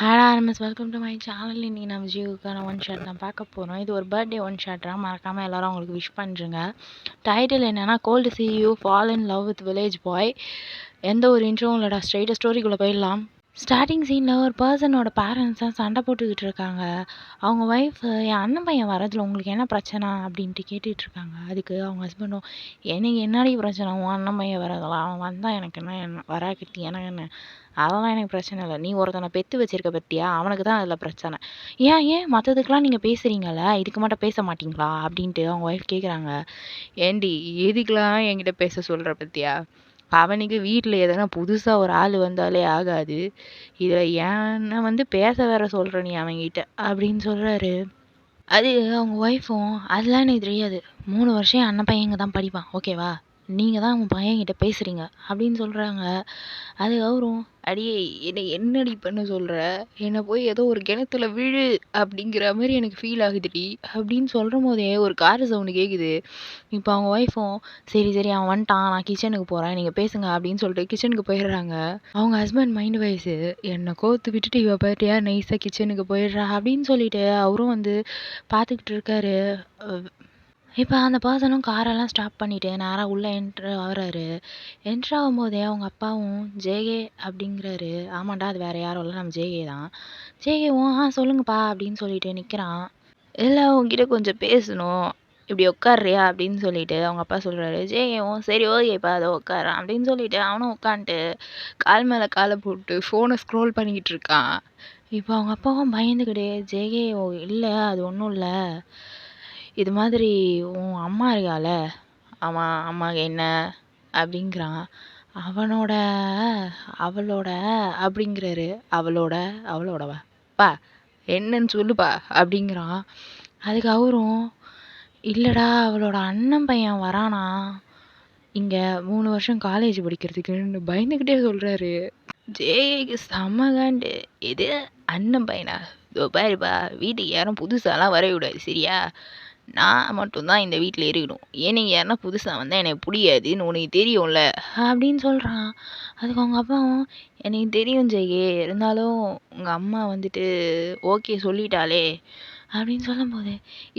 Hello RMS welcome to my channel. இன்றைக்கி நம்ம ஜியோக்கான one shot தான் பார்க்க போகிறோம். இது ஒரு பர்த்டே ஒன் ஷாட்டாக மறக்காமல் எல்லோரும் அவங்களுக்கு விஷ் பண்ணுறங்க. டைட்டில் என்னென்னா cold see you fall in love with village boy. எந்த ஒரு இன்ட்ரோவும் இல்லைடா, ஸ்ட்ரெயிட்டாக ஸ்டோரிக்குள்ளே போயிடலாம். ஸ்டார்டிங் சீனில் ஒரு பர்சனோட பேரண்ட்ஸ் தான் சண்டை போட்டுக்கிட்டு இருக்காங்க. அவங்க ஒய்ஃப் என் அண்ணன் பையன் வரதில் உங்களுக்கு என்ன பிரச்சனை அப்படின்ட்டு கேட்டுட்ருக்காங்க. அதுக்கு அவங்க ஹஸ்பண்டும் எனக்கு என்னடி பிரச்சனை, உன் அண்ணன் பையன் வரதெல்லாம் அவன் வந்தால் எனக்கு என்ன வராக்கிட்டி எனக்கு என்ன, அதெல்லாம் எனக்கு பிரச்சனை இல்லை. நீ ஒருத்தனை பெற்று வச்சிருக்க பற்றியா, அவனுக்கு தான் அதில் பிரச்சனை. ஏன் மற்றதுக்கெலாம் நீங்கள் பேசுகிறீங்கல்ல, இதுக்கு மட்டும் பேச மாட்டிங்களா அப்படின்ட்டு அவங்க ஒய்ஃப் கேட்குறாங்க. ஏண்டி எதுக்கெலாம் என்கிட்ட பேச சொல்கிற பற்றியா, அவனுக்கு வீட்டில் எதனா புதுசாக ஒரு ஆள் வந்தாலே ஆகாது, இதில் என்னை பேச வேற சொல்கிற நீ அவன்கிட்ட அப்படின்னு சொல்கிறாரு. அது அவங்க ஒய்ஃபும் அதெல்லாம் எனக்கு தெரியாது, 3 வருஷம் என் அண்ணன் பையங்க தான் படிப்பான், ஓகேவா, நீங்கள் தான் உங்கள் பையன்கிட்ட பேசுகிறீங்க அப்படின்னு சொல்கிறாங்க. அது அவரும் அடியே என்னை என்னடி பண்ண சொல்கிற, என்னை போய் ஏதோ ஒரு கிணத்துல விழு அப்படிங்கிற மாதிரி எனக்கு ஃபீல் ஆகுதுடி அப்படின்னு சொல்கிற போதே ஒரு கார் சவுண்டு கேட்குது. இப்போ அவங்க ஒய்ஃபும் சரி அவன் வந்துட்டான், நான் கிச்சனுக்கு போகிறேன், நீங்கள் பேசுங்க அப்படின்னு சொல்லிட்டு கிச்சனுக்கு போயிடுறாங்க. அவங்க ஹஸ்பண்ட் மைண்ட் வைஸு என்னை கோத்து விட்டுட்டு இவ பார்த்தியா நைஸாக கிச்சனுக்கு போயிடுறா அப்படின்னு சொல்லிட்டு அவரும் பார்த்துக்கிட்டு இருக்காரு. இப்போ அந்த பர்சனும் காரெல்லாம் ஸ்டாப் பண்ணிவிட்டு நேராக உள்ளே என்ட்ரு ஆகுறாரு. என்ட்ரு ஆகும்போதே அவங்க அப்பாவும் ஜேகே அப்படிங்கிறாரு. ஆமாண்டா, அது வேறு யாரும் இல்லை, நம்ம ஜேகே தான். ஜேகேவும் சொல்லுங்கப்பா அப்படின்னு சொல்லிட்டு நிற்கிறான். இல்லை உங்ககிட்ட கொஞ்சம் பேசணும், இப்படி உட்கார்றியா அப்படின்னு சொல்லிட்டு அவங்க அப்பா சொல்கிறாரு. ஜேகேவும் சரி ஓகேப்பா அதை உட்காரான் அப்படின்னு சொல்லிட்டு அவனும் உட்காந்துட்டு கால் மேலே காலை போட்டு ஃபோனை ஸ்க்ரோல் பண்ணிக்கிட்டு இருக்கான். இப்போ அவங்க அப்பாவும் பயந்துக்கிட்டே ஜேகே இல்லை அது ஒன்றும் இல்லை, இது மாதிரி உன் அம்மா இருக்கால, அவன் அம்மாவுக்கு என்ன அப்படிங்கிறான். அவளோட அப்படிங்கிறாரு. அவளோடவா பா என்னன்னு சொல்லுப்பா அப்படிங்கிறான். அதுக்கு அவரும் இல்லைடா அவளோட அண்ணன் பையன் வரானா இங்கே 3 வருஷம் காலேஜ் படிக்கிறதுக்குன்னு பயந்துக்கிட்டே சொல்கிறாரு. ஜேக்கு செம்மகாண்டு, இது அண்ணன் பையனா, இதோ பாருப்பா வீட்டுக்கு யாரும் புதுசாலாம் வரவிடாது சரியா, நான் மட்டும்தான் இந்த வீட்டில் இருக்கணும், எனக்கு யாருன்னா புதுசாக வந்தால் எனக்கு பிடிக்காதுன்னு உனக்கு தெரியும்ல அப்படின்னு சொல்கிறான். அதுக்கு அவங்க அப்பாவும் எனக்கு தெரியும் ஜெயே, இருந்தாலும் உங்கள் அம்மா ஓகே சொல்லிட்டாலே அப்படின்னு சொல்லும்போது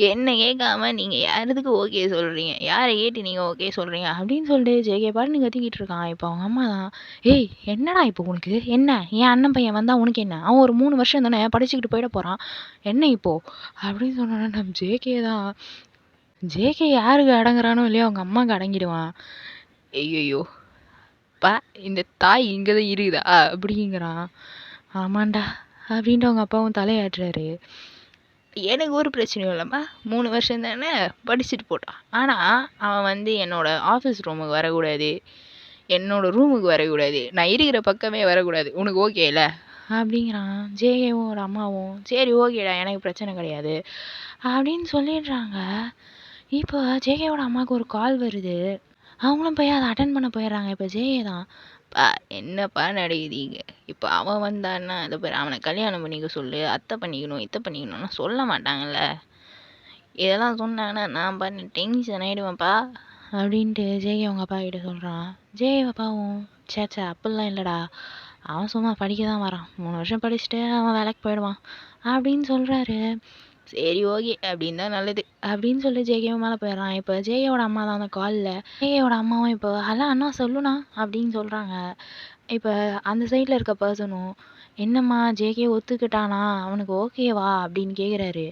என்ன கேட்காம நீங்கள் யாருக்கு ஓகே சொல்கிறீங்க, யாரை கேட்டு நீங்கள் ஓகே சொல்கிறீங்க அப்படின்னு சொல்லிட்டு ஜேகே பாட்டு கத்திக்கிட்டு இருக்கான். இப்போ அவங்க அம்மா தான் ஏய் என்னடா இப்போ உனக்கு என்ன, என் அண்ணன் பையன் வந்தால் உனக்கு என்ன, அவன் ஒரு 3 வருஷம் தானே படிச்சுக்கிட்டு போயிட போகிறான், என்ன இப்போது அப்படின்னு சொன்னோன்னா நம்ம ஜேகே தான். ஜேகே யாருக்கு அடங்குறானோ இல்லையோ அவங்க அம்மாவுக்கு அடங்கிடுவான். ஐயோ பா இந்த தாய் இங்கே தான் இருக்குதா அப்படிங்கிறான். ஆமாண்டா அப்படின்ட்டு அவங்க அப்பாவும் தலையாட்டுறாரு. எனக்கு ஒரு பிரச்சனையும் இல்லைம்மா, 3 வருஷம் தானே படிச்சுட்டு போட்டான், ஆனால் அவன் என்னோடய ஆஃபீஸ் ரூமுக்கு வரக்கூடாது, என்னோடய ரூமுக்கு வரக்கூடாது, நான் இருக்கிற பக்கமே வரக்கூடாது, உனக்கு ஓகே இல்லை அப்படிங்கிறான். ஜேகேவும் ஒரு அம்மாவும் சரி ஓகேடா எனக்கு பிரச்சனை கிடையாது அப்படின்னு சொல்லிடுறாங்க. இப்போ ஜேகேவோட அம்மாவுக்கு ஒரு கால் வருது. அவங்களும் போய் அதை அட்டன் பண்ண போயிடுறாங்க. இப்போ ஜேகே தான் பா என்னப்பா நடக்குதுங்க, இப்போ அவன் வந்தான்னா அதை பேர் அவனை கல்யாணம் பண்ணிக்க சொல்லு, அத்தை பண்ணிக்கணும் இத்தை பண்ணிக்கணும்னா சொல்ல மாட்டாங்கல்ல, இதெல்லாம் சொன்னாங்கன்னா நான் பண்ண டென்ஷன் ஆகிடுவேன்ப்பா அப்படின்ட்டு ஜேகே அவங்க அப்பா கிட்ட சொல்கிறான். ஜேகே அப்பாவும் சேச்சா அப்படிலாம் இல்லைடா, அவன் சும்மா படிக்க தான் வரான், 3 வருஷம் படிச்சுட்டு அவன் வேலைக்கு போயிடுவான் அப்படின்னு சொல்கிறாரு. சரி ஓகே அப்படின்னு தான் நல்லது அப்படின்னு சொல்லி ஜேகேவும் மேலே போயிடுறான். இப்போ ஜேகேவோட அம்மா தான் அந்த காலில். ஜேகேவோட அம்மாவும் இப்போ ஹலோ அண்ணா சொல்லுண்ணா அப்படின்னு சொல்கிறாங்க. இப்போ அந்த சைடில் இருக்க பர்சனும் என்னம்மா ஜேகே ஒத்துக்கிட்டானா, அவனுக்கு ஓகேவா அப்படின்னு கேட்குறாரு.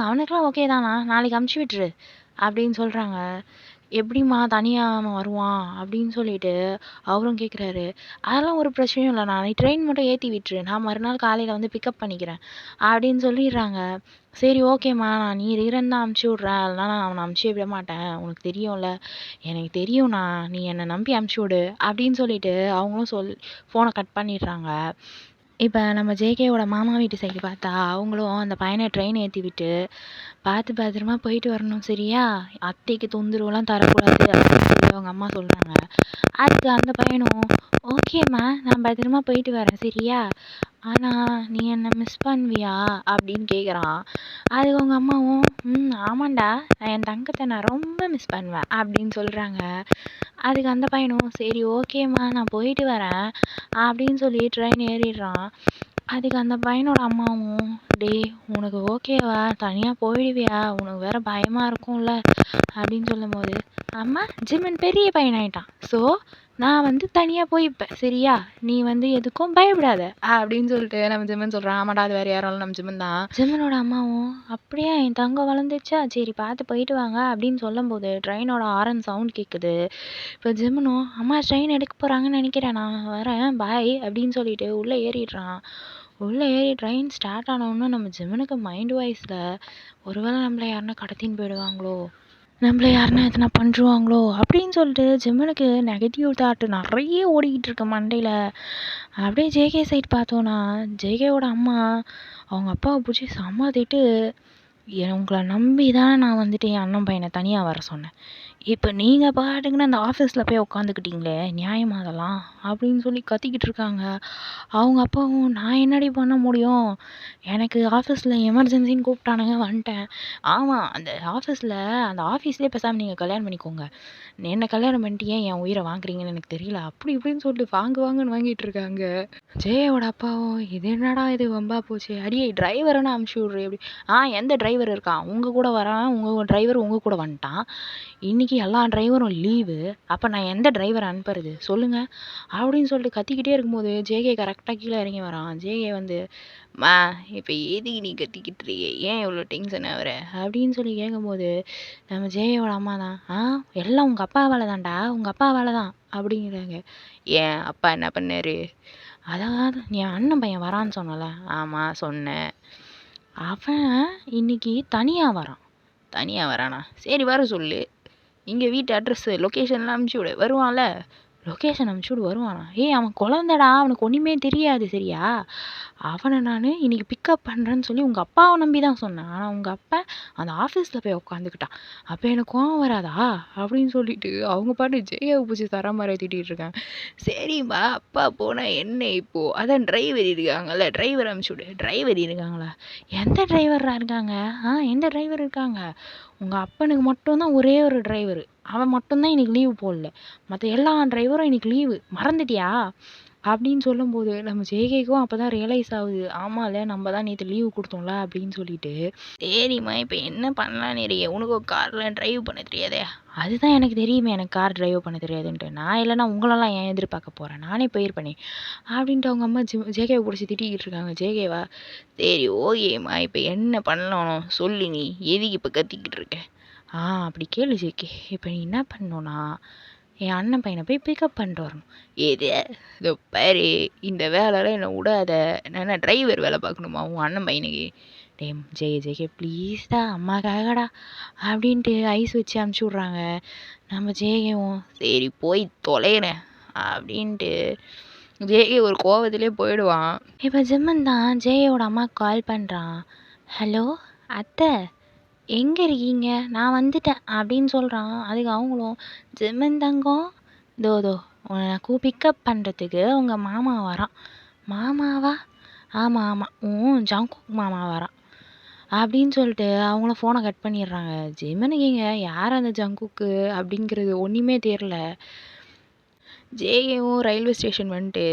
அவனுக்குலாம் ஓகே தானா, நாளைக்கு அமுச்சு விட்டுரு அப்படின்னு சொல்கிறாங்க. எப்படிம்மா தனியாக அவன் வருவான் அப்படின்னு சொல்லிட்டு அவரும் கேட்குறாரு. அதெல்லாம் ஒரு பிரச்சனையும் இல்லை, நான் ட்ரெயின் மட்டும் ஏற்றி விட்டுரு, நான் மறுநாள் காலையில் பிக்கப் பண்ணிக்கிறேன் அப்படின்னு சொல்லிடுறாங்க. சரி ஓகேம்மா, நான் நீ இருக்கிறன்னு தான் அமுச்சு விட்றேன், அதெல்லாம் நான் அவனை அமுச்சு விட மாட்டேன், உனக்கு தெரியும்ல, எனக்கு தெரியும்ண்ணா, நீ என்னை நம்பி அமுச்சு விடு அப்படின்னு சொல்லிட்டு அவங்களும் ஃபோனை கட் பண்ணிடுறாங்க. இப்போ நம்ம ஜேகேவோட மாமா வீட்டு சைடு பார்த்தா அவங்களும் அந்த பையனை ட்ரெயின் ஏற்றி விட்டு பார்த்து பத்திரமா போயிட்டு வரணும் சரியா, அத்தைக்கு தொந்தரவுலாம் தரக்கூடாது அப்படின்னு சொல்லி அவங்க அம்மா சொல்கிறாங்க. அதுக்கு அந்த பையனும் ஓகேம்மா நான் பத்திரமா போயிட்டு வரேன் சரியா, ஆனால் நீ என்னை மிஸ் பண்ணுவியா அப்படின்னு கேட்குறான். அதுக்கு அவங்க அம்மாவும் ஆமாண்டா, நான் என் தங்கத்தை நான் ரொம்ப மிஸ் பண்ணுவேன் அப்படின்னு சொல்கிறாங்க. அதுக்கு அந்த பையனும் சரி ஓகேம்மா நான் போயிட்டு வரேன் அப்படின்னு சொல்லி ட்ரெயின் ஏறிடுறான். அதுக்கு அந்த பையனோட அம்மாவும், "டேய் உனக்கு ஓகேவா? தனியா போயிடுவியா? உனக்கு வேற பயமா இருக்கும்ல" அப்படின்னு சொல்லும்போது, "அம்மா ஜிம்மன் பெரிய பையனாயிட்டான். ஸோ நான் வந்து தனியா போய்ப்பேன். சரியா? நீ வந்து எதுக்கும் பயப்படாத" அப்படின்னு சொல்லிட்டு நம்ம ஜிம்மன் சொல்றான். ஆமாடா அது வேற யாரும் இல்ல நம்ம ஜிம்மன் தான். ஜிம்மனோட அம்மாவும், "அப்படியா என் தங்கம் வளர்ந்துச்சா? சரி பார்த்து போயிட்டு வாங்க" அப்படின்னு சொல்லும்போது ட்ரெயினோட ஹாரன் சவுண்ட் கேட்குது. இப்போ ஜிம்மனும், "அம்மா ட்ரெயின் எடுக்க போகிறாங்கன்னு நினைக்கிறேன், நான் வரேன் பாய்" அப்படின்னு சொல்லிட்டு உள்ளே ஏறிடுறான். உள்ளே ஏறி ட்ரெயின் ஸ்டார்ட் ஆனவுடனே நம்ம ஜிம்மனுக்கு மைண்ட் வாய்ஸில், ஒருவேளை நம்மளை யாருன்னா கடத்தின்னு போயிடுவாங்களோ, நம்மளை யாருன்னா எதனா பண்ணுருவாங்களோ அப்படின்னு சொல்லிட்டு ஜிம்மனுக்கு நெகட்டிவ் தாட் நிறைய ஓடிக்கிட்டு இருக்கு மண்டையில். அப்படியே ஜேகே சைட் பார்த்தோன்னா, ஜேகேவோட அம்மா அவங்க அப்பாவை பிடிச்சி செம்ம திட்டு, உங்களை நம்பி தான் நான் வந்துட்டு என் அண்ணன் பையனை தனியாக வர சொன்னேன். இப்போ நீங்கள் பாட்டுக்குன்னு அந்த ஆஃபீஸில் போய் உட்காந்துக்கிட்டீங்களே, நியாயமா அதெல்லாம் அப்படின்னு சொல்லி கத்திக்கிட்டு இருக்காங்க. அவங்க அப்பாவும், நான் என்னடி பண்ண முடியும், எனக்கு ஆஃபீஸில் எமர்ஜென்சின்னு கூப்பிட்டானுங்க வந்துட்டேன். ஆமாம் அந்த ஆஃபீஸ்லேயே பேசாமல் நீங்கள் கல்யாணம் பண்ணிக்கோங்க, என்ன கல்யாணம் பண்ணிட்டு ஏன் என் உயிரை வாங்குறீங்கன்னு எனக்கு தெரியல அப்படி இப்படின்னு சொல்லிட்டு வாங்குன்னு வாங்கிட்டு இருக்காங்க. ஜெயோட அப்பாவும், இது என்னடா இது வம்பா போச்சு, அடியே டிரைவரன்னு அமுச்சு விட்ரு எப்படி, எந்த டிரைவர் இருக்கான் உங்கள் கூட வரான், உங்கள் டிரைவர் உங்கள் கூட வந்துட்டான், இன்றைக்கி எல்லா டிரைவரும் லீவு, அப்போ நான் எந்த டிரைவர் அனுப்புறது சொல்லுங்கள் அப்படின்னு சொல்லிட்டு கத்திக்கிட்டே இருக்கும்போது ஜேகே கரெக்டாக கீழே இறங்கி வரான். ஜேகே வந்து, மா இப்போ எதுக்கு நீ கத்திக்கிட்டு இருக்கியே, ஏன் இவ்வளோ டென்ஷன் ஆகுற அப்படின்னு சொல்லி கேட்கும்போது நம்ம ஜேயோட அம்மா தான், எல்லாம் உங்கள் அப்பா வேலை தான்டா, உங்கள் அப்பா வேலை தான் அப்படிங்கிறாங்க. ஏன் அப்பா என்ன பண்ணாரு, அதாவது நீ அண்ணன் பையன் வரான்னு சொன்னல, ஆமாம் சொன்னேன், அவன் இன்னைக்கு தனியாக வரானா, சரி வர சொல்லு, இங்கே வீட்டு அட்ரஸ்ஸு லொக்கேஷன்லாம் அனுப்பிச்சி விடு, வருவான்ல, லொக்கேஷன் அனுப்பிச்சி விடு வருவானா, அவன் குழந்தடா, அவனுக்கு ஒன்றுமே தெரியாது சரியா, அவனை நான் இன்னைக்கு பிக்கப் பண்ணுறேன்னு சொல்லி உங்கள் அப்பாவை நம்பி தான் சொன்னேன், ஆனால் உங்கள் அப்பா அந்த ஆஃபீஸில் போய் உட்காந்துக்கிட்டான், அப்போ எனக்கு கோவம் வராதா அப்படின்னு சொல்லிட்டு அவங்க பாட்டு ஜெயாவை பூச்சி தர மாதிரி திட்டிகிட்டு இருக்காங்க. சரிம்மா அப்பா போனால் என்ன இப்போது, அதான் டிரைவர் இருக்காங்கல்ல, டிரைவர் அனுப்பிச்சி விடு, டிரைவர் இருக்காங்களா, எந்த டிரைவரா இருக்காங்க, எந்த டிரைவர் இருக்காங்க, உங்கள் அப்பனுக்கு மட்டும்தான் ஒரே ஒரு டிரைவர், அவன் மட்டும்தான் இன்னைக்கு லீவு போடல, மற்ற எல்லா டிரைவரும் இன்னைக்கு லீவு மறந்துட்டியா அப்படின்னு சொல்லும்போது நம்ம ஜேகேக்கும் அப்போ தான் ரியலைஸ் ஆகுது, ஆமாம்ல நம்ம தான் நேற்று லீவு கொடுத்தோம்ல அப்படின்னு சொல்லிட்டு, சரிம்மா இப்போ என்ன பண்ணலான்னு இருக்கே, உனக்கு காரில் டிரைவ் பண்ண தெரியாதே, அதுதான் எனக்கு தெரியுமே எனக்கு கார் டிரைவ் பண்ண தெரியாதுன்ட்டு, நான் இல்லைன்னா உங்களெல்லாம் ஏன் எதிர்பார்க்க போகிறேன், நானே போயிருப்பேனே அப்படின்ட்டு அவங்க அம்மா ஜேகேவை பிடிச்சி திட்டிக்கிட்டு இருக்காங்க. ஜேகேவா, சரி ஓகேம்மா இப்போ என்ன பண்ணணும் சொல்லு, நீ எதுக்கு இப்போ கத்திக்கிட்டு இருக்க, அப்படி கேளு ஜேகே, இப்போ நீ என்ன பண்ணணும்னா என் அண்ணன் பையனை போய் பிக்கப் பண்ணிட்டு வரணும். ஏது இதோ பாரு, இந்த வேலைலாம் என்னை விடாத, நான் என்ன டிரைவர் வேலை பார்க்கணுமா உன் அண்ணன் பையனுக்கு, ஜேகே ப்ளீஸ்டா அம்மாக்காகடா அப்படின்ட்டு ஐஸ் வச்சு அனுப்பிச்சி விட்றாங்க. நம்ம ஜேகேவும் சரி போய் தொலைகிறேன் அப்படின்ட்டு ஜேகே ஒரு கோவத்திலே போயிடுவான். இப்போ ஜிம்மன் தான் ஜேயோட அம்மாவுக்கு கால் பண்ணுறான். ஹலோ அத்தை எங்கே இருக்கீங்க, நான் வந்துட்டேன் அப்படின்னு சொல்கிறான். அதுக்கு அவங்களும், ஜிம்மன் தங்கம் தோ உனக்கு பிக்கப் பண்ணுறதுக்கு உங்கள் மாமா வரான். மாமாவா, ஆமாம் ஜங்குக் மாமா வரான் அப்படின்னு சொல்லிட்டு அவங்களும் ஃபோனை கட் பண்ணிடுறாங்க. ஜிம்மனுக்குங்க யார் அந்த ஜங்குக்கு அப்படிங்கிறது ஒன்றுமே தெரில. ஜேகேவும் ரயில்வே ஸ்டேஷன் வந்துட்டு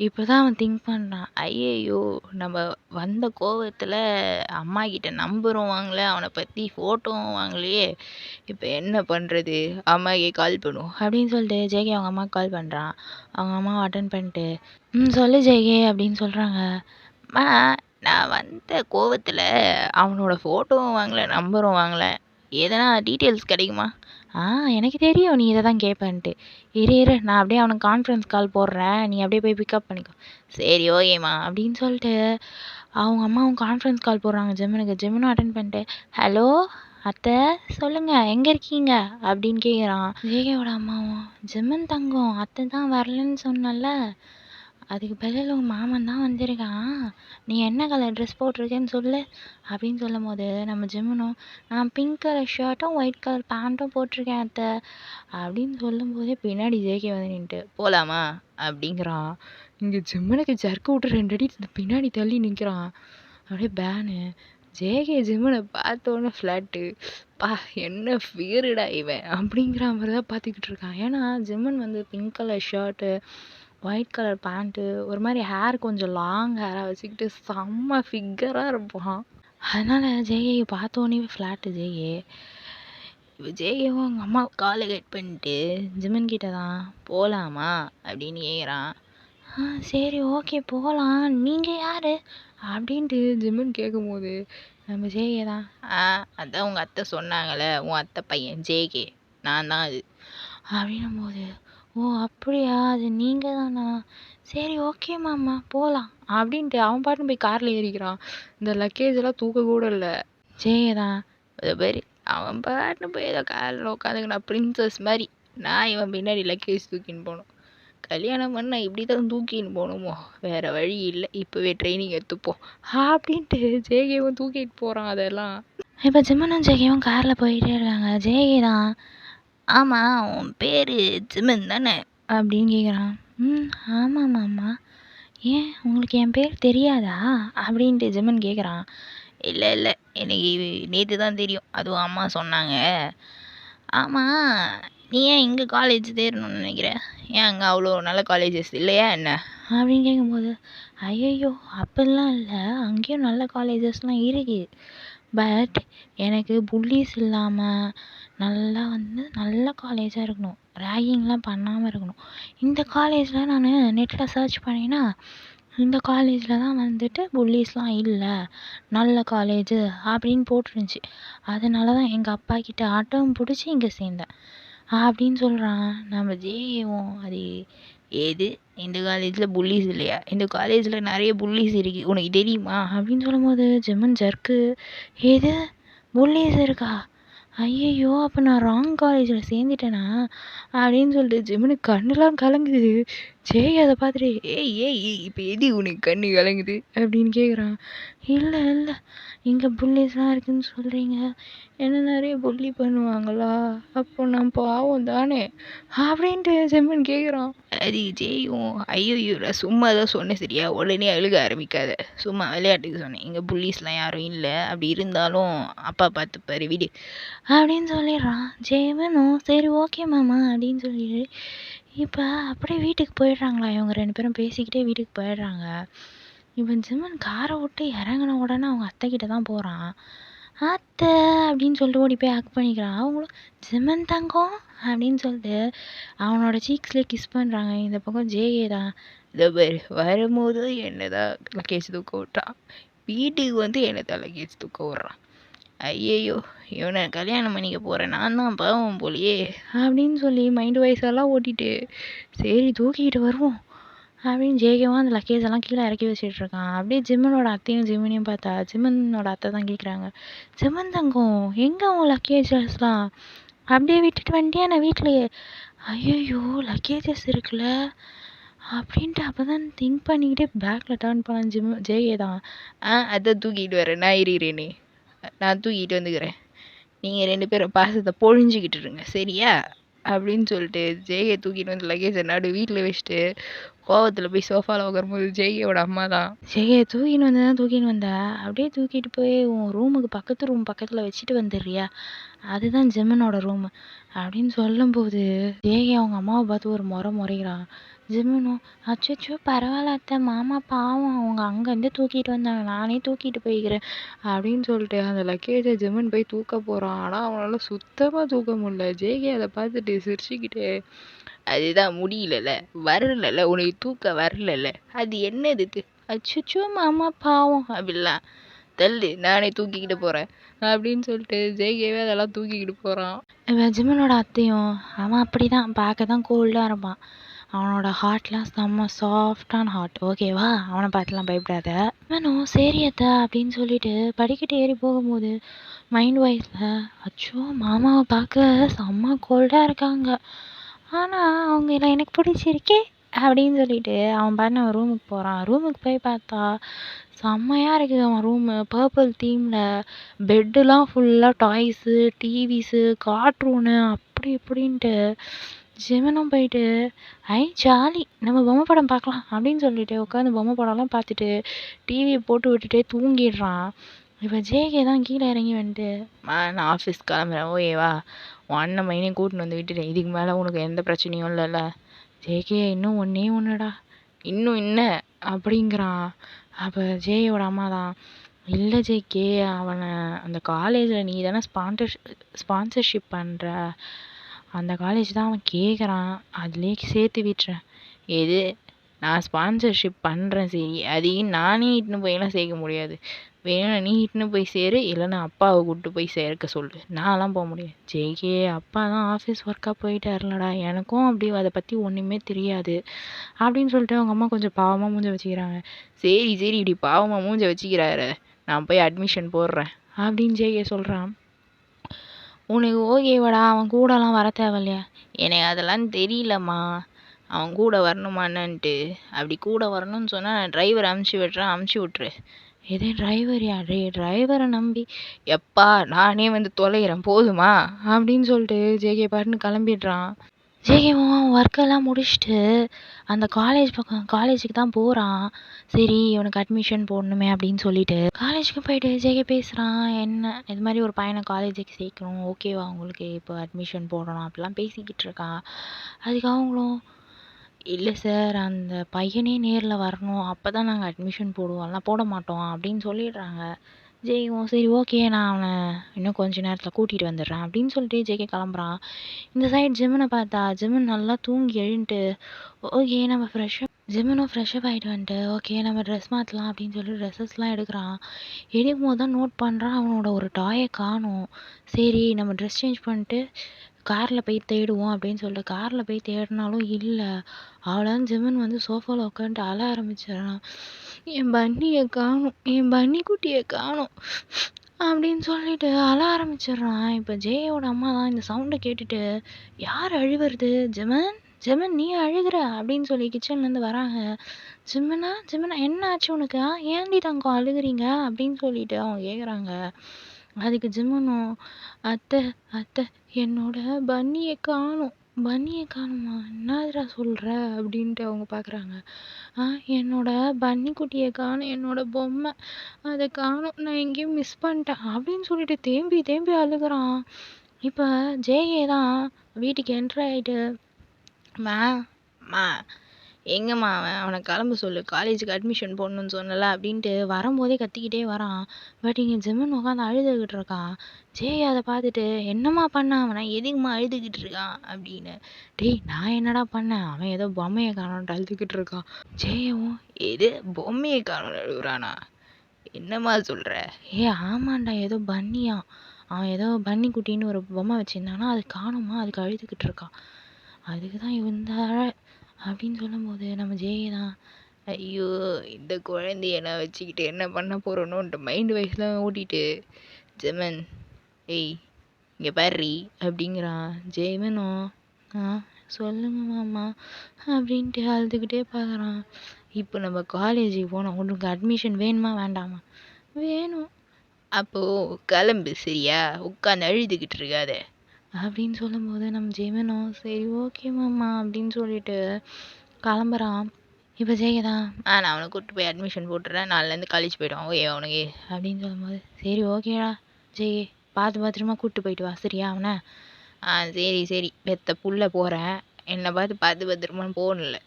இப்போ தான் அவன் திங்க் பண்ணுறான், ஐயையோ நம்ம வந்த கோவத்தில் அம்மா கிட்ட நம்பரும் வாங்கல, அவனை பற்றி ஃபோட்டோவும் வாங்கலையே, இப்போ என்ன பண்ணுறது, அம்மாக்கே கால் பண்ணும் அப்படின்னு சொல்லிட்டு ஜேகே அவங்க அம்மாவுக்கு கால் பண்ணுறான். அவங்க அம்மாவை அட்டன் பண்ணிட்டு, சொல்லு ஜேகே அப்படின்னு சொல்கிறாங்க. அம்மா நான் வந்த கோவத்தில் அவனோட ஃபோட்டோவும் வாங்கலை நம்பரும் வாங்கலை, எதனா டீட்டெயில்ஸ் கிடைக்குமா, எனக்கு தெரியும் நீ இதை தான் கேட்பேன்ட்டு, இரு நான் அப்படியே அவனுக்கு கான்ஃபரன்ஸ் கால் போடுறேன், நீ அப்படியே போய் பிக்கப் பண்ணிக்கோ, சரி ஓகேம்மா அப்படின்னு சொல்லிட்டு அவங்க அம்மாவும் கான்ஃபரன்ஸ் கால் போடுறாங்க ஜிம்மனுக்கு. ஜிம்மனும் அட்டன் பண்ணிட்டு, ஹலோ அத்தை சொல்லுங்கள் எங்கே இருக்கீங்க அப்படின்னு கேட்குறான். ஜேகேவோட அம்மாவும், ஜிம்மன் தங்கம் அத்தை தான் வரலன்னு சொன்னல, அதுக்கு பதில் உங்கள் மாமன் தான் வந்திருக்கான், நீ என்ன கலர் ட்ரெஸ் போட்டிருக்கேன்னு சொல்லு அப்படின்னு சொல்லும் போது நம்ம ஜிம்மனும், நான் பிங்க் கலர் ஷர்ட்டும் ஒயிட் கலர் பேண்ட்டும் போட்டிருக்கேன் அத்தை அப்படின்னு சொல்லும்போதே பின்னாடி ஜேகே வந்து நின்றுட்டு, போகலாமா அப்படிங்கிறான். இங்கே ஜிம்மனுக்கு ஜர்க்கு விட்டு 2 அடி பின்னாடி தள்ளி நிற்கிறான். அப்படியே பேனு ஜேகே ஜிம்மனை பார்த்தோன்னே ஃப்ளாட்டு, பா என்ன ஃபியருடா இவன் அப்படிங்கிற மாதிரி தான் பார்த்துக்கிட்டு இருக்கான். ஏன்னா ஜிம்மன் வந்து pink colour shirt white colour pant, ஒரு மாரி ஹேர் கொஞ்சம் லாங் ஹேராக வச்சுக்கிட்டு செம்ம ஃபிகராக இருப்பான். அதனால ஜேஏயை பார்த்தோன்னே ஃப்ளாட்டு ஜேஏ. இப்போ ஜேஏவும் அவங்க அம்மா காலை கட் பண்ணிட்டு ஜிமன் கிட்ட தான் போகலாமா அப்படின்னு கேட்குறான். சரி ஓகே போகலாம், நீங்கள் யார் அப்படின்ட்டு ஜிமன் கேட்கும்போது நம்ம ஜேஏ தான், அதான் உங்கள் அத்தை சொன்னாங்களே, உன் அத்தை பையன் ஜேகே, நான் தான் அது அப்படின்னும் போது, ஓ அப்படியா, அது நீங்கள் தானா, சரி ஓகே மாமா போகலாம் அப்படின்ட்டு அவன் பாட்டுன்னு போய் காரில் ஏறிக்கிறான். இந்த லக்கேஜெல்லாம் தூக்க கூட இல்லை. ஜேஏ தான், பேர் அவன் பாட்டுன்னு போய் ஏதோ காரில் உட்காந்துக்கினா பிரின்சஸ் மாதிரி, நான் இவன் பின்னாடி லக்கேஜ் தூக்கின்னு போகணும். கல்யாணம் பண்ண இப்படி தான் தூக்கின்னு போகணுமோ, வேறு வழி இல்லை, இப்போவே ட்ரைனிங் எடுத்துப்போம் அப்படின்ட்டு ஜேகேவும் தூக்கிட்டு போகிறான். அதெல்லாம் இப்போ ஜிமனும் ஜேகேவும் காரில் போயிட்டே இருக்காங்க. ஜேகே தான், ஆமாம் உன் பேர் ஜிமன் தானே அப்படின்னு கேட்குறான். ஆமாம் மாமா, ஏன் உங்களுக்கு என் பேர் தெரியாதா அப்படின்ட்டு ஜிமன் கேட்குறான். இல்லை இல்லை, எனக்கு நேற்று தான் தெரியும், அதுவும் அம்மா சொன்னாங்க. ஆமாம், நீ ஏன் இங்கே காலேஜ் தேரணும்னு நினைக்கிற, ஏன் அங்கே அவ்வளோ நல்ல காலேஜஸ் இல்லையா என்ன அப்படின்னு கேட்கும்போது, ஐயோ அப்படிலாம் இல்லை, அங்கேயும் நல்ல காலேஜஸ்லாம் இருக்குது, பட் எனக்கு புல்லிஸ் இல்லாமல் நல்லா நல்ல காலேஜாக இருக்கணும், ரேகிங்லாம் பண்ணாமல் இருக்கணும். இந்த காலேஜில் நான் நெட்டில் சர்ச் பண்ணினா இந்த காலேஜில் தான் புல்லிஸ்லாம் இல்லை, நல்ல காலேஜு அப்படின்னு போட்டிருந்துச்சி. அதனால தான் எங்கள் அப்பா கிட்ட ஆட்டம் பிடிச்சி இங்கே சேர்ந்தேன் அப்படின்னு சொல்கிறான். நம்ம ஜேஏவும் அது ஏது, இந்த காலேஜில் புல்லிஸ் இல்லையா, இந்த காலேஜில் நிறைய புல்லிஸ் இருக்குது உனக்கு தெரியுமா அப்படின்னு சொல்லும்போது ஜிமன் ஜர்க்கு, ஏது புல்லிஸ் இருக்கா, ஐயையோ அப்போ நான் ராங் காலேஜில் சேர்ந்துட்டேனா அப்படின்னு சொல்லிட்டு ஜிமனுக்கு கண்ணுலாம் கலங்குது. ஜேஏ அதை பார்த்துட்டு, ஏய் ஏய் இப்போ எது உனக்கு கண்ணு கலங்குது அப்படின்னு கேட்குறான். இல்லை இல்லை, இங்கே புல்லிஸ்லாம் இருக்குதுன்னு சொல்கிறீங்க, என்ன நிறைய புல்லி பண்ணுவாங்களா, அப்போ நான் பாவம் தானே அப்படின்ட்டு ஜிமன் கேட்குறான். அது ஜேயும், ஐயோ சும்மா தான் சொன்னேன் சரியா, உடனே அழுக ஆரம்பிக்காத, சும்மா விளையாட்டுக்கு சொன்னேன், இங்கே புல்லிஸ்லாம் யாரும் இல்லை, அப்படி இருந்தாலும் அப்பா பார்த்துப்பாரு விடு அப்படின்னு சொல்லிடுறான். ஜேமனும் சரி ஓகே மாமா அப்படின்னு சொல்லிட்டு இப்போ அப்படியே வீட்டுக்கு போயிடுறாங்களா. இவங்க 2 பேரும் பேசிக்கிட்டே வீட்டுக்கு போயிடுறாங்க. இவன் ஜிமன் காரை விட்டு இறங்கின உடனே அவங்க அத்தைக்கிட்ட தான் போகிறான். அத்தை அப்படின்னு சொல்லிட்டு ஓடி போய் ஹக் பண்ணிக்கிறான். அவங்களும் ஜிமன் தங்கம் அப்படின்னு சொல்லிட்டு அவனோட சீக்ஸில் கிஸ் பண்ணுறாங்க. இந்த பக்கம் ஜேஏ தான், இதை பேர் வரும்போது என்ன தான் லக்கேஜ் தூக்க விட்டான், வீட்டுக்கு என்ன தான் லக்கேஜ் தூக்க விட்றான், ஐயையோ இவனை கல்யாணம் பண்ணிக்க போகிறேன் நான் தான் பாவம் போலியே அப்படின்னு சொல்லி மைண்டு வைஸெல்லாம் ஓட்டிட்டு சரி தூக்கிக்கிட்டு வருவோம் அப்படின்னு ஜேகேவும் அந்த லக்கேஜெல்லாம் கீழே இறக்கி வச்சிட்ருக்கான். அப்படியே ஜிம்மனோட அத்தையும் ஜிம்மனையும் பார்த்தா ஜிம்மனோட அத்தை தான் கேட்குறாங்க, ஜிம்மன் தங்கம் எங்கே உன் லக்கேஜஸ்லாம் அப்படியே விட்டுட்டு வந்துட்டியா நான் வீட்லையே, ஐயோ லக்கேஜஸ் இருக்குல்ல அப்படின்ட்டு அப்போ தான் திங்க் பண்ணிக்கிட்டே பேக்கில் டர்ன் பண்ண ஜேகே தான், அதை தூக்கிட்டு வரேன் நான் இருக்கிறேனே, நான் தூக்கிட்டு வந்துக்கிறேன், நீங்கள் 2 பேரும் பாசத்தை பொழிஞ்சிக்கிட்டு இருங்க சரியா அப்படின்னு சொல்லிட்டு ஜேகே தூக்கிட்டு வந்து லக்கேஜை நடு வீட்டில் வச்சுட்டு கோவத்தில் போய் சோஃபாவில் உட்காரும்போது ஜேகேவோட அம்மா தான், ஜேகே தூக்கின்னு வந்தா அப்படியே தூக்கிட்டு போய் உன் ரூமுக்கு பக்கத்து ரூம் பக்கத்தில் வச்சுட்டு வந்துடுறியா, அதுதான் ஜிம்மனோட ரூமு அப்படின்னு சொல்லும்போது ஜேகே அவங்க அம்மாவை பார்த்து ஒரு முறைக்கிறான். ஜிம்மனும் அச்சோ பரவாயில்ல அத்தை, மாமா பாவம் அவங்க அங்கேருந்து தூக்கிட்டு வந்தாங்க, நானே தூக்கிட்டு போய்க்கிறேன் அப்படின்னு சொல்லிட்டு அந்த லக்கேஜை ஜிம்மன் போய் தூக்க போகிறான். ஆனால் அவனால சுத்தமாக தூக்க முடியல. ஜேகே அதை பார்த்துட்டு சிரிச்சுக்கிட்டு, அதுதான் முடியலல்ல, வரலல்ல, உனக்கு தூக்க வரலல்ல, அது என்னதுக்கு, அச்சோ மாமா பாவம் அப்படிலாம், தள்ளு நானே தூக்கிக்கிட்டு போகிறேன் அப்படின்னு சொல்லிட்டு ஜேகேவே அதெல்லாம் தூக்கிக்கிட்டு போகிறான். இப்போ ஜிம்மனோட அத்தையும் அவன் அப்படி தான் பார்க்க தான் கோல்டாக இருப்பான், அவனோட ஹார்ட்லாம் செம்ம சாஃப்டான ஹார்ட் ஓகேவா, அவனை பார்த்துலாம் பயப்படாத. இவனும் சரி அத்தை அப்படின்னு சொல்லிட்டு படிக்கட்டு ஏறி போகும்போது மைண்ட் வாய்ஸில், அச்சோ மாமாவை பார்க்க செம்ம கோல்டாக இருக்காங்க, ஆனால் அவங்கள எனக்கு பிடிச்சிருக்கே அப்படின்னு சொல்லிட்டு அவன் பாட்டு அவன் ரூமுக்கு போகிறான். ரூமுக்கு போய் பார்த்தா செம்மையாக இருக்குது அவன் ரூமு, பர்பிள் தீமில், பெட்டுலாம் ஃபுல்லாக டாய்ஸு, டிவிஸு, கார்ட்டூனு அப்படி இப்படின்ட்டு. ஜிம்மனும் போயிட்டு ஜாலி நம்ம பொம்மை படம் பார்க்கலாம் அப்படின்னு சொல்லிட்டு உட்காந்து பொம்மை படம்லாம் பார்த்துட்டு டிவியை போட்டு விட்டுட்டே தூங்கிடுறான். இப்போ ஜேகே தான் கீழே இறங்கி வந்துட்டு, நான் ஆஃபீஸ் கிளம்புறேன் ஓகேவா, உன் அண்ணன் பையனையும் கூட்டின்னு வந்து விட்டுட்டேன், இதுக்கு மேலே உனக்கு எந்த பிரச்சனையும் இல்லைல்ல, ஜேகே இன்னும் ஒன்னே ஒன்றுடா, இன்னும் என்ன அப்படிங்கிறான். அப்போ ஜேயோட அம்மா தான், இல்லை ஜேகே, அவனை அந்த காலேஜில் நீ தானே ஸ்பான்சர்ஷிப் பண்ணுற, அந்த காலேஜ் தான் அவன் கேட்குறான், அதுலேயே சேர்த்து விட்டுறேன். எது, நான் ஸ்பான்சர்ஷிப் பண்ணுறேன் சரி, அதையும் நானே இட்டுன்னு போயெல்லாம் சேர்க்க முடியாது. வேணும் நீ இட்டுன்னு போய் சேரு, இல்லைன்னா அப்பாவை கூப்பிட்டு போய் சேர்க்க சொல்லு, நான்லாம் போக முடியாது. ஜேகே, அப்பா தான் ஆஃபீஸ் ஒர்க்காக போயிட்டாருலடா, எனக்கும் அப்படி அதை பற்றி ஒன்றுமே தெரியாது அப்படின்னு சொல்லிட்டு அவங்க அம்மா கொஞ்சம் பாவமாக மூஞ்ச வச்சுக்கிறாங்க. சரி சரி, இப்படி பாவமாக மூஞ்ச வச்சுக்கிறாரு, நான் போய் அட்மிஷன் போடுறேன் அப்படின்னு ஜேகே சொல்கிறான். உனக்கு ஓகேவாடா, அவன் கூடலாம் வர தேவையில்லையா? எனக்கு அதெல்லாம் தெரியலம்மா, அவன் கூட வரணுமான்னுட்டு. அப்படி கூட வரணும்னு சொன்னால் நான் டிரைவர் அமுச்சு விட்றேன், அமுச்சு விட்ரு. எதே டிரைவரையா? டிரைவரை நம்பி எப்பா நானே வந்து தொலைகிறேன் போதுமா அப்படின்னு சொல்லிட்டு ஜேகே பாட்டுன்னு கிளம்பிடுறான். ஜேகேவும் ஒர்க்கெல்லாம் முடிச்சுட்டு அந்த காலேஜுக்கு தான் போகிறான். சரி இவனுக்கு அட்மிஷன் போடணுமே அப்படின்னு சொல்லிட்டு காலேஜுக்கு போயிட்டு ஜேகே பேசுகிறான். என்ன இது மாதிரி ஒரு பையனை காலேஜுக்கு சேர்க்கணும், ஓகேவா உங்களுக்கு, இப்போ அட்மிஷன் போடணும் அப்படிலாம் பேசிக்கிட்டு இருக்கான். அதுக்கு அவங்களும், இல்லை சார், அந்த பையனே நேரில் வரணும், அப்போ தான் நாங்கள் அட்மிஷன் போடுவோம், எல்லாம் போட மாட்டோம் அப்படின்னு சொல்லிடுறாங்க. ஜேயும் சரி ஓகே, நான் அவனை இன்னும் கொஞ்ச நேரத்தில் கூட்டிகிட்டு வந்துடுறேன் அப்படின்னு சொல்லிட்டு ஜேகே கிளம்புறான். இந்த சைடு ஜிம்மனை பார்த்தா ஜிம்மன் நல்லா தூங்கி எழுந்துட்டு, ஓகே நம்ம ஜிம்மனும் ஃப்ரெஷ்ஷப் ஆகிட்டு வந்துட்டு, ஓகே நம்ம ட்ரெஸ் மாற்றலாம் அப்படின்னு சொல்லி ட்ரெஸ்ஸஸ்லாம் எடுக்கிறான். எடுக்கும் போது தான் நோட் பண்ணுறான் அவனோட ஒரு டாயை காணும். சரி நம்ம ட்ரெஸ் சேஞ்ச் பண்ணிட்டு காரில் போய் தேடுவோம் அப்படின்னு சொல்லிட்டு காரில் போய் தேடினாலும் இல்லை. அவளாம் ஜிம்மன் வந்து சோஃபாவில் உட்காந்துட்டு அழ ஆரம்பிச்சிடறான். என் பன்னியை காணும், என் பன்னி குட்டியை காணும் அப்படின்னு சொல்லிட்டு அழ ஆரம்பிச்சிடுறான். இப்போ ஜேயோட அம்மா தான் இந்த சவுண்டை கேட்டுட்டு, யார் அழுவுறது, ஜிம்மன் ஜிம்மன் நீ அழுகிற அப்படின்னு சொல்லி கிச்சன்லேருந்து வராங்க. ஜிம்மனா ஜிம்மனா என்ன ஆச்சு உனக்கு, ஏன்டி தங்கம் அழுகுறீங்க அப்படின்னு சொல்லிட்டு அவங்க கேட்குறாங்க. அதுக்கு ஜிம்மனும், அத்தை அத்தை என்னோட பன்னியை காணும், பன்னியை காணுமா, என்னதுடா சொல்கிற அப்படின்ட்டு அவங்க பார்க்குறாங்க. என்னோட பன்னி குட்டியை காணும், என்னோட பொம்மை அதை காணும், நான் எங்கேயும் மிஸ் பண்ணிட்டேன் அப்படின்னு சொல்லிட்டு தேம்பி தேம்பி அழுகுறான். இப்போ ஜேஏ தான் வீட்டுக்கு என்ட்ரு ஆகிட்டு, மா எங்கம்மா அவனை கிளம்ப சொல்லு, காலேஜுக்கு அட்மிஷன் போடணுன்னு சொன்னல அப்படின்ட்டு வரும்போதே கத்திக்கிட்டே வரான். பட் இங்கே ஜிம்மன் உட்காந்து அழுதுகிட்டு இருக்கான். ஜேய் அதை பார்த்துட்டு, என்னம்மா பண்ண அவனை, எதுக்குமா அழுதுகிட்டு இருக்கான் அப்படின்னு. டேய் நான் என்னடா பண்ணேன், அவன் ஏதோ பொம்மையை காணோன்ட்டு அழுதுகிட்டு இருக்கான். ஜேயும் எது பொம்மையை காணோன்னு அழுகுறானா, என்னம்மா சொல்கிற? ஆமாண்டா, ஏதோ பன்னியா, அவன் ஏதோ பன்னி குட்டின்னு ஒரு பொம்மை வச்சுருந்தானா, அது காணுமா, அதுக்கு அழுதுகிட்டு இருக்கான், அதுக்கு தான் இந்த அப்படின்னு சொல்லும்போது நம்ம ஜேஏ தான், ஐயோ இந்த குழந்தைய நான் வச்சுக்கிட்டு என்ன பண்ண போகிறோன்னோன்ட்டு மைண்டு வைஸ்லாம் ஓட்டிட்டு, ஜெமன் ஏய் இங்கே பாரு அப்படிங்கிறான். ஜெமனும் சொல்லுங்க மாமா அப்படின்ட்டு அழுதுகிட்டே பார்க்குறான். இப்போ நம்ம காலேஜுக்கு போனோம், உனக்கு அட்மிஷன் வேணுமா வேண்டாமா? வேணும். அப்போது கிளம்பு சரியா, உட்காந்து அழுதுகிட்டு இருக்காத அப்படின்னு சொல்லும்போது நம்ம ஜெமனும் சரி ஓகே மாமா அப்படின்னு சொல்லிட்டு கிளம்புறான். இப்போ ஜெயதான், நான் அவனை கூப்பிட்டு போய் அட்மிஷன் போட்டுறேன், நாளிலேருந்து காலேஜ் போய்டுவான் ஓகே அவனுக்கு அப்படின்னு சொல்லும்போது, சரி ஓகேடா ஜெய், பார்த்து பத்திரமா கூப்பிட்டு போயிட்டு வா சரியா அவனை. சரி சரி, பெத்த புள்ள போகிறேன், என்னை பார்த்து பத்திரமான்னு போகணும்ல,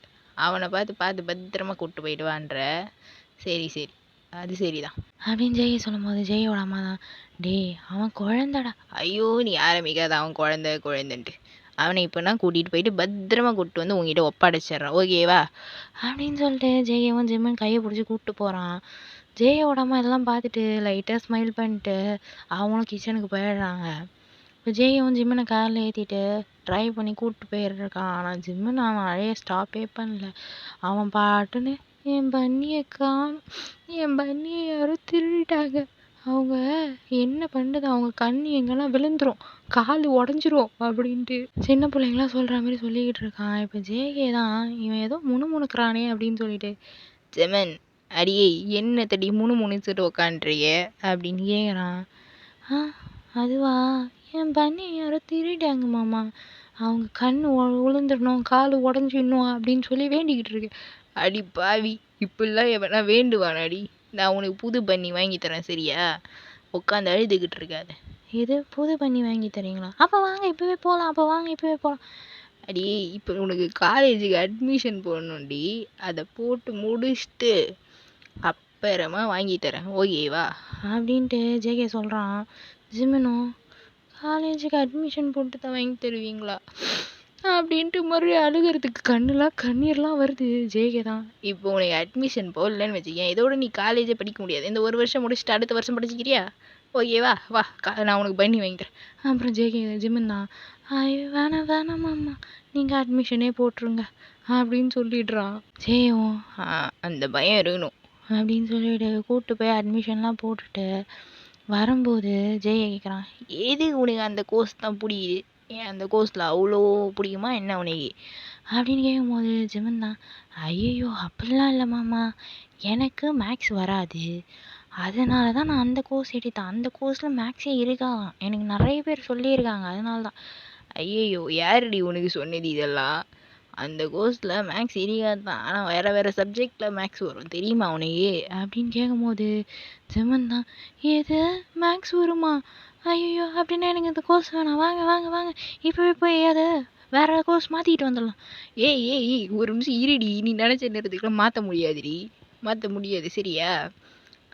அவனை பார்த்து பத்திரமா கூப்பிட்டு போயிடுவான்ற. சரி சரி, அது சரிதான் அப்படின்னு ஜெய சொல்லும்போது ஜெயோட அம்மா தான், டேய் அவன் குழந்தடா, ஐயோ நீ ஆரம்பிக்காத, அவன் குழந்தைன்ட்டு, அவனை இப்போனா கூட்டிகிட்டு போயிட்டு பத்திரமா கூப்பிட்டு வந்து உங்ககிட்ட ஒப்படைச்சிட்றான் ஓகேவா அப்படின்னு சொல்லிட்டு ஜெயவும் ஜிம்மன் கையை பிடிச்சி கூப்பிட்டு போகிறான். ஜெயோட அம்மா இதெல்லாம் பார்த்துட்டு லைட்டாக ஸ்மைல் பண்ணிட்டு அவங்களும் கிச்சனுக்கு போயிடுறாங்க. இப்போ ஜெயவும் ஜிம்மனை காரில் ஏற்றிட்டு ட்ரைவ் பண்ணி கூப்பிட்டு போயிட்டுருக்கான். ஆனால் ஜிம்மன் அவன் அழைய ஸ்டாப்பே பண்ணல. அவன் பாட்டுன்னு, என் பன்னியை என் பன்னியை யாரும் திருடிட்டாங்க, அவங்க என்ன பண்ணுறது, அவங்க கண் எங்கெல்லாம் விழுந்துரும், கால் உடஞ்சிரும் அப்படின்ட்டு சின்ன பிள்ளைங்களாம் சொல்கிற மாதிரி சொல்லிக்கிட்டு இருக்கான். இப்போ ஜேகே தான், இவன் ஏதோ முணுமுணுக்கிறானே அப்படின்னு சொல்லிட்டு, ஜெமன் அடியே என்ன தடி முணுமுணுச்சுட்டு உக்காண்ட்றிய அப்படின்னு கேட்குறான். அதுவா, என் பண்ணி யாரோ திருடாங்க மாமா, அவங்க கண் விழுந்துடணும், கால் உடஞ்சிடணும் அப்படின்னு சொல்லி வேண்டிக்கிட்டு இருக்கு. அடி பாவி, இப்படிலாம் எவனா வேண்டுவானாடி, நான் உனக்கு புது பண்ணி வாங்கி தரேன் சரியா, உட்காந்து அழுதுகிட்டு இருக்காது. இது புது பண்ணி வாங்கி தரீங்களா, அப்போ வாங்க இப்போவே போகலாம், அடி இப்போ உனக்கு காலேஜுக்கு அட்மிஷன் போடணும்டி, அதை போட்டு முடிச்சுட்டு அப்புறமா வாங்கி தரேன் ஓகேவா அப்படின்ட்டு ஜேகே சொல்கிறான். ஜிமினும் காலேஜுக்கு அட்மிஷன் போட்டு தான் வாங்கி தருவீங்களா அப்படின்ட்டு மறுபடியும் அழுகிறதுக்கு கண்ணீர்லாம் வருது. ஜேகே தான், இப்போ உனக்கு அட்மிஷன் போடலன்னு வச்சுக்கேன், இதோட நீ காலேஜே படிக்க முடியாது. இந்த ஒரு வருஷம் முடிச்சுட்டு அடுத்த வருஷம் படிச்சுக்கிறியா ஓகேவா, வா நான் உனக்கு பண்ணி வாங்கி தரேன். அப்புறம் ஜேகே ஜிமின் தான், ஐயோ வேணாமாம்மா, நீங்கள் அட்மிஷனே போட்டுருங்க அப்படின்னு சொல்லிடுறான். ஜேயும் அந்த பயம் இருக்கணும் அப்படின்னு சொல்லிட்டு கூப்பிட்டு போய் அட்மிஷன்லாம் போட்டுட்டு வரும்போது ஜெய கேட்குறான், எது உனக்கு அந்த கோர்ஸ் தான் பிடிக்குது, ஏன் அந்த கோர்ஸில் அவ்வளோ பிடிக்குமா என்ன உனக்கு அப்படின்னு கேட்கும்போது ஜிமன் தான், ஐயோ அப்படிலாம் இல்லை மாமா, எனக்கு மேக்ஸ் வராது, அதனால தான் நான் அந்த கோர்ஸ் எடுத்தேன். அந்த கோர்ஸில் மேக்ஸே இருக்காங்க, எனக்கு நிறைய பேர் சொல்லியிருக்காங்க, அதனால தான். ஐயையோ யாருடி உனக்கு சொன்னது இதெல்லாம், அந்த கோர்ஸில் மேக்ஸ் இருக்காது தான், ஆனால் வேறு சப்ஜெக்டில் மேக்ஸ் வரும் தெரியுமா உனக்கு அப்படின்னு கேட்கும்போது ஜெமன் தான், ஏது மேக்ஸ் வருமா, ஐயோ அப்படின்னா எனக்கு இந்த கோர்ஸ் வேணாம், வாங்க வாங்க வாங்க இப்போவே போய் அதை வேற கோர்ஸ் மாற்றிக்கிட்டு வந்துடலாம். ஏய் ஒரு நிமிஷம் இருடி, நீ நினச்ச நேரத்துக்குலாம் மாற்ற முடியாது சரியா,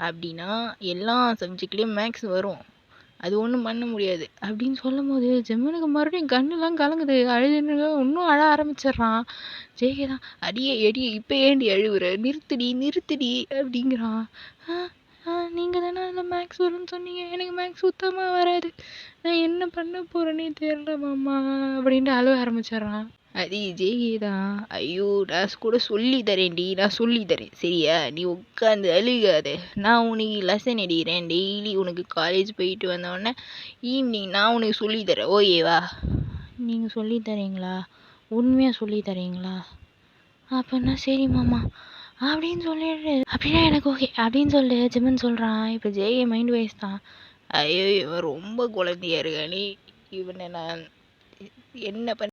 அப்படின்னா எல்லா சப்ஜெக்ட்லேயும் மேக்ஸ் வரும், அது ஒன்றும் பண்ண முடியாது அப்படின்னு சொல்லும்போது ஜெம்மனுக்கு மறுபடியும் கண்ணுலாம் கலங்குது, அழுதுன்னு இன்னும் அழ ஆரம்பிச்சிடுறான். ஜேகே தான், அடியே இப்போ ஏண்டி அழுவுற, நிறுத்துடி அப்படிங்கிறான். நீங்கள் தானே அதில் மேக்ஸ் வரும்னு சொன்னீங்க, எனக்கு மேக்ஸ் சுத்தமாக வராது, நான் என்ன பண்ண போகிறேன்னே தெரியல மாமா அப்படின்ட்டு அழுவ ஆரம்பிச்சிடுறான். அது ஜேகே தான், ஐயோ நான் கூட சொல்லி தரேன்டி, நான் சொல்லி தரேன் சரியா, நீ உட்காந்து அழுகாத, நான் உனக்கு லெசன் எடுக்கிறேன், டெய்லி உனக்கு காலேஜ் போயிட்டு வந்தோடனே ஈவினிங் நான் உனக்கு சொல்லி தரேன் ஓகேவா. நீங்கள் சொல்லி தரீங்களா, உண்மையாக சொல்லி தரீங்களா, அப்படின்னா சரி மாமா அப்படின்னு சொல்லிட்டு, அப்படின்னா எனக்கு ஓகே அப்படின்னு சொல்லி ஜிமன் சொல்கிறான். இப்போ ஜேகே மைண்ட் வைஸ் தான், ஐயோ இவன் ரொம்ப குழந்தையா இருக்கா, நீ இவனை நான் என்ன பண்ண